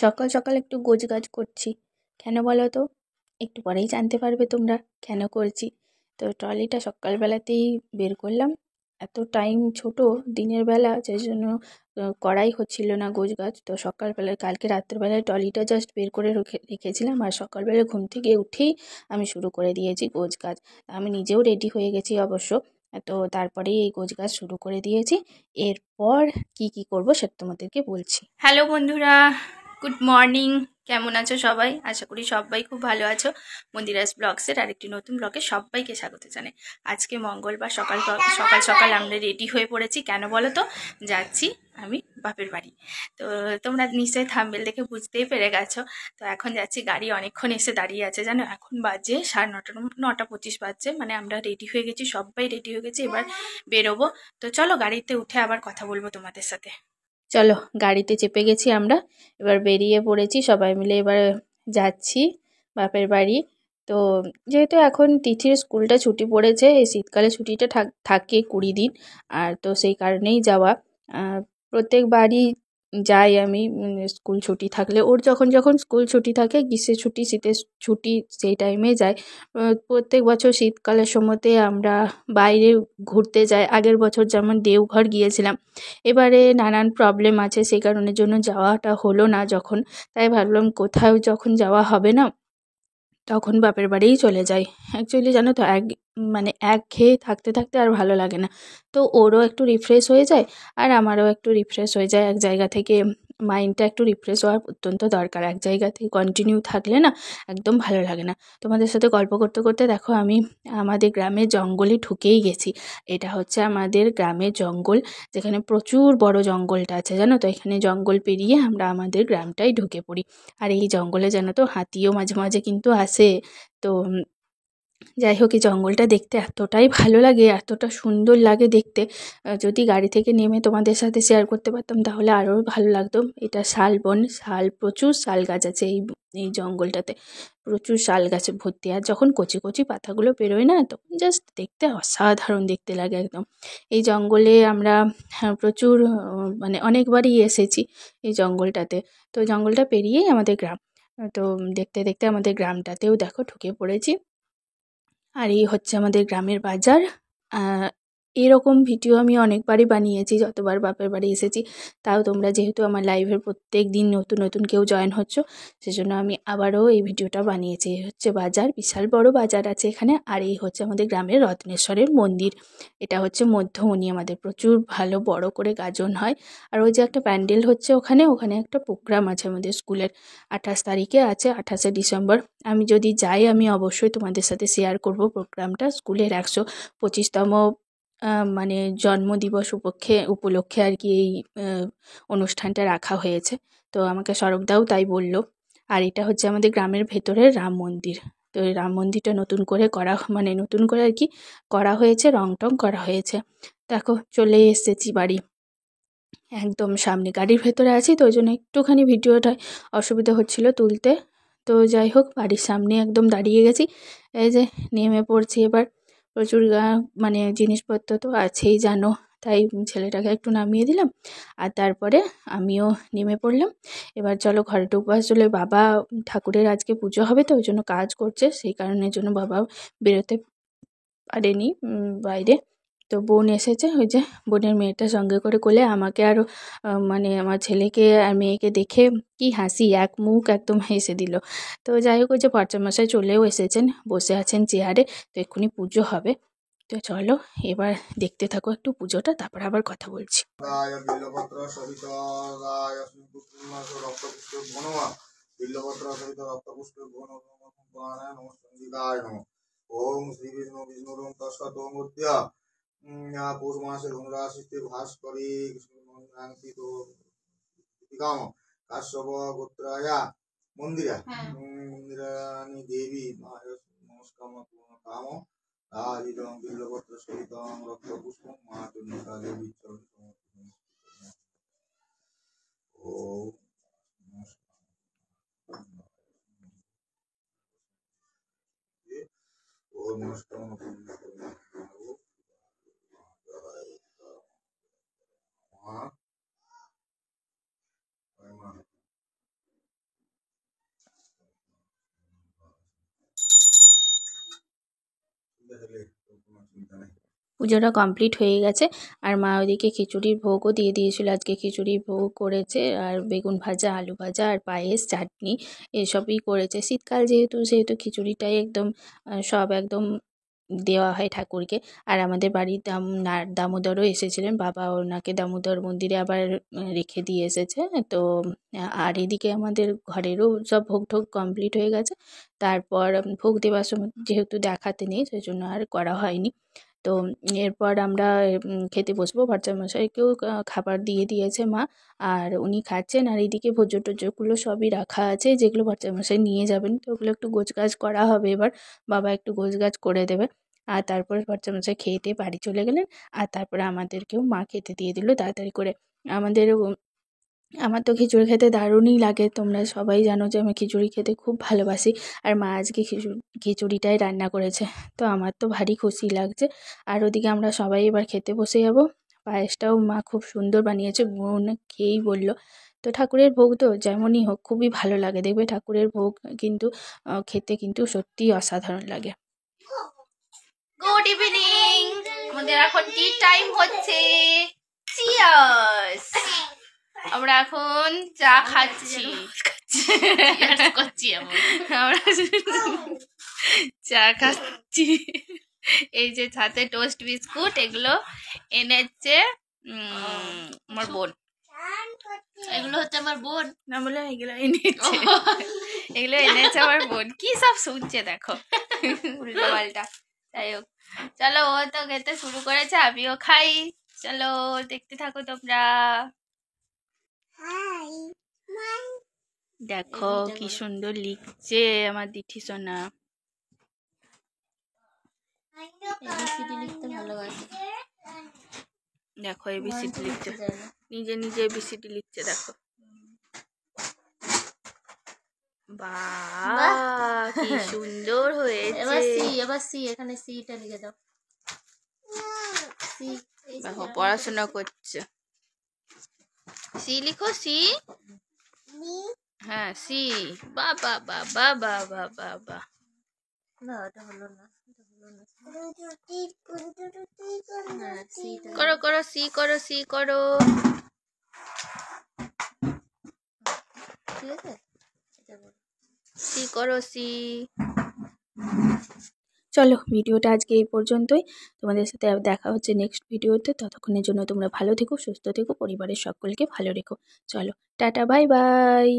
সকাল সকাল একটু গোছগাছ করছি। কেন বলো তো? একটু পরেই জানতে পারবে তোমরা কেন করছি। তো ট্রলিটা সকালবেলাতেই বের করলাম। এত টাইম ছোট দিনের বেলা, যে জন্য করাই হচ্ছিল না গোছগাছ। তো সকালবেলায় কালকে রাত্রেবেলায় ট্রলিটা জাস্ট বের করে রেখেছিলাম, আর সকালবেলা ঘুম থেকে উঠেই আমি শুরু করে দিয়েছি গোছগাছ। আমি নিজেও রেডি হয়ে গেছি অবশ্য। তো তারপরেই এই গোছগাছ শুরু করে দিয়েছি। এরপর কি কি করব সেটা তোমাদেরকে বলছি। হ্যালো বন্ধুরা, গুড মর্নিং। কেমন আছো সবাই? আশা করি সবাই খুব ভালো আছো। মন্দিরাস ব্লগসের আরেকটি নতুন ব্লগে সবাইকে স্বাগত জানাই। আজকে মঙ্গলবার, সকাল সকাল সকাল আমরা রেডি হয়ে পড়েছি। কেন বলো তো? যাচ্ছি আমি বাপের বাড়ি। তো তোমরা নিশ্চয়ই থাম্বনেল দেখে বুঝতেই পেরে গেছো। তো এখন যাচ্ছি, গাড়ি অনেকক্ষণ এসে দাঁড়িয়ে আছে জানো। এখন বাজে 9:30, 9:25 বাজছে। মানে আমরা রেডি হয়ে গেছি, সবাই রেডি হয়ে গেছি, এবার বেরোবো। তো চলো গাড়িতে উঠে আবার কথা বলবো তোমাদের সাথে। চলো, গাড়িতে চেপে গেছি আমরা, এবার বেরিয়ে পড়েছি সবাই মিলে। এবার যাচ্ছি বাপের বাড়ি। তো যেহেতু এখন তিথির স্কুলটা ছুটি পড়েছে, এই শীতকালে ছুটিটা থাকে 20 দিন, আর তো সেই কারণেই যাওয়া। প্রত্যেকবারই যাই আমি, স্কুল ছুটি থাকলে। ওর যখন যখন স্কুল ছুটি থাকে, গ্রীষ্মের ছুটি, শীতের ছুটি, সেই টাইমে যাই। প্রত্যেক বছর শীতকালের সময়তে আমরা বাইরে ঘুরতে যাই। আগের বছর যেমন দেওঘর গিয়েছিলাম। এবারে নানান প্রবলেম আছে, সেই কারণের জন্য যাওয়াটা হলো না যখন। তাই ভাবলাম কোথাও যখন যাওয়া হবে না, তখন বাপের বাড়িই চলে যাই। অ্যাকচুয়ালি জানো তো, মানে একঘেয়ে থাকতে থাকতে আর ভালো লাগে না। তো ওরও একটু রিফ্রেশ হয়ে যায়, আর আমারও একটু রিফ্রেশ হয়ে যায়। এক জায়গা থেকে মাইন্ডটা একটু রিফ্রেশ হওয়ার অত্যন্ত দরকার। এক জায়গা থেকে কন্টিনিউ থাকলে না একদম ভালো লাগে না। তোমাদের সাথে গল্প করতে করতে দেখো আমি আমাদের গ্রামের জঙ্গলে ঢুকেই গেছি। এটা হচ্ছে আমাদের গ্রামের জঙ্গল, যেখানে প্রচুর বড় জঙ্গলটা আছে জানো তো। এখানে জঙ্গল পেরিয়ে আমরা আমাদের গ্রামটাই ঢুকে পড়ি। আর এই জঙ্গলে জানো তো হাতিও মাঝে মাঝে কিন্তু আসে। তো যাই হোক, এই জঙ্গলটা দেখতে এতটাই ভালো লাগে, এতটা সুন্দর লাগে দেখতে। যদি গাড়ি থেকে নেমে তোমাদের সাথে শেয়ার করতে পারতাম তাহলে আরও ভালো লাগতো। এটা শালবন, প্রচুর শাল গাছ আছে এই এই জঙ্গলটাতে। প্রচুর শাল গাছে ভর্তি। আর যখন কচি কচি পাতাগুলো বেরোয় না, তখন জাস্ট দেখতে অসাধারণ দেখতে লাগে একদম। এই জঙ্গলে আমরা প্রচুর মানে অনেকবারই এসেছি এই জঙ্গলটাতে। তো জঙ্গলটা পেরিয়েই আমাদের গ্রাম। তো দেখতে দেখতে আমাদের গ্রামটাতেও দেখো ঢুকে পড়েছি। আর এই হচ্ছে আমাদের গ্রামের বাজার। এরকম ভিডিও আমি অনেকবারই বানিয়েছি, যতবার বাপের বাড়ি এসেছি। তাও তোমরা যেহেতু আমার লাইভের প্রত্যেক দিন নতুন নতুন কেউ জয়েন হচ্ছ, সেজন্য আমি আবারও এই ভিডিওটা বানিয়েছি। এই হচ্ছে বাজার, বিশাল বড় বাজার আছে এখানে। আর এই হচ্ছে আমাদের গ্রামের রত্নেশ্বরের মন্দির। এটা হচ্ছে মধ্যমণি, আমাদের প্রচুর ভালো বড় করে গাজন হয়। আর ওই যে একটা প্যান্ডেল হচ্ছে ওখানে, ওখানে একটা প্রোগ্রাম আছে আমাদের স্কুলের। 28 তারিখে আছে, 28শে ডিসেম্বর। আমি যদি যাই আমি অবশ্যই তোমাদের সাথে শেয়ার করব প্রোগ্রামটা। স্কুলের 125তম মানে জন্মদিবস উপলক্ষে আর কি এই অনুষ্ঠানটা রাখা হয়েছে। তো আমাকে সরবদাও তাই বলল। আর এটা হচ্ছে আমাদের গ্রামের ভেতরের রাম মন্দির। তো এই রাম মন্দিরটা নতুন করে মানে নতুন করে আর কি করা হয়েছে, রং টং করা হয়েছে। দেখো চলে এসেছি বাড়ি, একদম সামনে গাড়ির ভেতরে আছি, তো ওই জন্য একটুখানি ভিডিওটায় অসুবিধা হচ্ছিল তুলতে। তো যাই হোক, বাড়ির সামনে একদম দাঁড়িয়ে গেছি। এই যে নেমে পড়ছি এবার। প্রচুর মানে জিনিসপত্র তো আছেই জানো, তাই ছেলেটাকে একটু নামিয়ে দিলাম, আর তারপরে আমিও নেমে পড়লাম। এবার চলো ঘরে ঢুকবো। আসলে বাবা ঠাকুরের আজকে পুজো হবে, তো ওই জন্য কাজ করছে, সেই কারণের জন্য বাবা বেরোতে পারেনি বাইরে। তো বোন এসেছে, ওই যে বোনের মেয়েটা সঙ্গে করে কোলে আমাকে আর মানে আমার ছেলেকে আর মেয়েকে দেখে কি হাসি, এক মুখ একদম হেসে দিল। তো যাই হোক, ওই যে মশাই চলেও এসেছেন, বসে আছেন চেয়ারে। তো এক্ষুনি পুজো হবে। তো চলো এবার দেখতে থাকো একটু পুজোটা, তারপর আবার কথা বলছি। ওম শ্রী বিষ্ণু বিষ্ণুরং তস্মাৎ ওম উদ্য পৌষ মাসে ধনুরাশিতে ভাস করে কাশ্যপ গোত্রায়া মন্দিরা মন্দিরানি দেবী নমস্কার কাম রাজিতং বিল্লপত্র সহিতং রক্ত পুষ্পং মা চন্ডিকা দেবী চরণ সমর্পণ। ওম নমস্কার। চিন্তা নেই। পুজোটা কমপ্লিট হয়ে গেছে আর মা ওদিকে খিচুড়ির ভোগও দিয়ে দিয়েছিল। আজকে খিচুড়ির ভোগ করেছে আর বেগুন ভাজা, আলু ভাজা আর পায়েস, চাটনি এসবই করেছে। শীতকাল সেহেতু খিচুড়িটাই একদম সব একদম দেওয়া হয় ঠাকুরকে। আর আমাদের বাড়ির দামোদরও এসেছিলেন, বাবা ওনাকে দামোদর মন্দিরে আবার রেখে দিয়ে এসেছে। তো আর এদিকে আমাদের ঘরেরও সব ভোগ টোগ কমপ্লিট হয়ে গেছে। তারপর ভোগ দেওয়ার সময় যেহেতু দেখাতে নেই সেই জন্য আর করা হয়নি। তো এরপর আমরা খেতে বসবো। ভট্টামশাইকেও খাবার দিয়ে দিয়েছে মা, আর উনি খাচ্ছেন। আর এইদিকে ভোজ্য টোজ্যগুলো সবই রাখা আছে, যেগুলো ভট্টামশাই নিয়ে যাবেন। তো ওগুলো একটু গোছগাছ করা হবে এবার, বাবা একটু গোছগাছ করে দেবে। আর তারপর ভট্টামশাই খেয়ে টেয়ে বাড়ি চলে গেলেন। আর তারপরে আমাদেরকেও মা খেতে দিয়ে দিল তাড়াতাড়ি করে। আমার তো খিচুড়ি খেতে দারুণই লাগে, তোমরা সবাই জানো যে আমি খিচুড়ি খেতে খুব ভালোবাসি। আর মা আজকে খিচুড়িটাই রান্না করেছে, তো আমার তো ভারী খুশি লাগছে। আর ওদিকে আমরা সবাই এবার খেতে বসে যাব। পায়েসটাও মা খুব সুন্দর বানিয়েছে, বোন খেয়েই বললো। তো ঠাকুরের ভোগ তো যেমনই হোক খুবই ভালো লাগে, দেখবে ঠাকুরের ভোগ কিন্তু খেতে কিন্তু সত্যিই অসাধারণ লাগে। গুড ইভিনিং, আমাদের এখন টি টাইম হচ্ছে। চিয়ার্স। আমরা এখন চা খাচ্ছি। আমরা চা খাচ্ছি। এই যে সাথে টোস্ট বিস্কুট, এগুলো এনেছে আমার বোন। এগুলো হচ্ছে আমার বোন না বলে এগুলো এনেছে, এগুলো এনেছে আমার বোন। কি সব শুনছে দেখো, উল্টো পাল্টা। যাই হোক, চলো, ও তো খেতে শুরু করেছে, আমিও খাই। চলো দেখতে থাকো তোমরা। দেখো কি সুন্দর লিখছে আমার দিঠি সোনা। এবিসিডি লিখতে ভালোবাসে। দেখো এবিসিডি লিখতে, নিজে নিজে এবিসিডি লিখছে দেখো। বাহ কি সুন্দর হয়েছে। এবার সি এখানে সিটা লিখে দাও। সি দেখো পড়াশোনা করছে। সি লিখো, সি। হ্যাঁ সি। বাবা বাবা বাবা বাবা। না এটা হলো না, হ্যাঁ সিটা করো করো সি করো, সি করো। ঠিক আছে, এটা বলো সি করো, সি। চলো ভিডিওটা আজকে এই পর্যন্তই। তোমাদের সাথে দেখা হচ্ছে নেক্সট ভিডিওতে। ততক্ষণের জন্য তোমরা ভালো থেকো, সুস্থ থেকো, পরিবারের সকলকে ভালো রেখো। চলো টাটা, বাই বাই।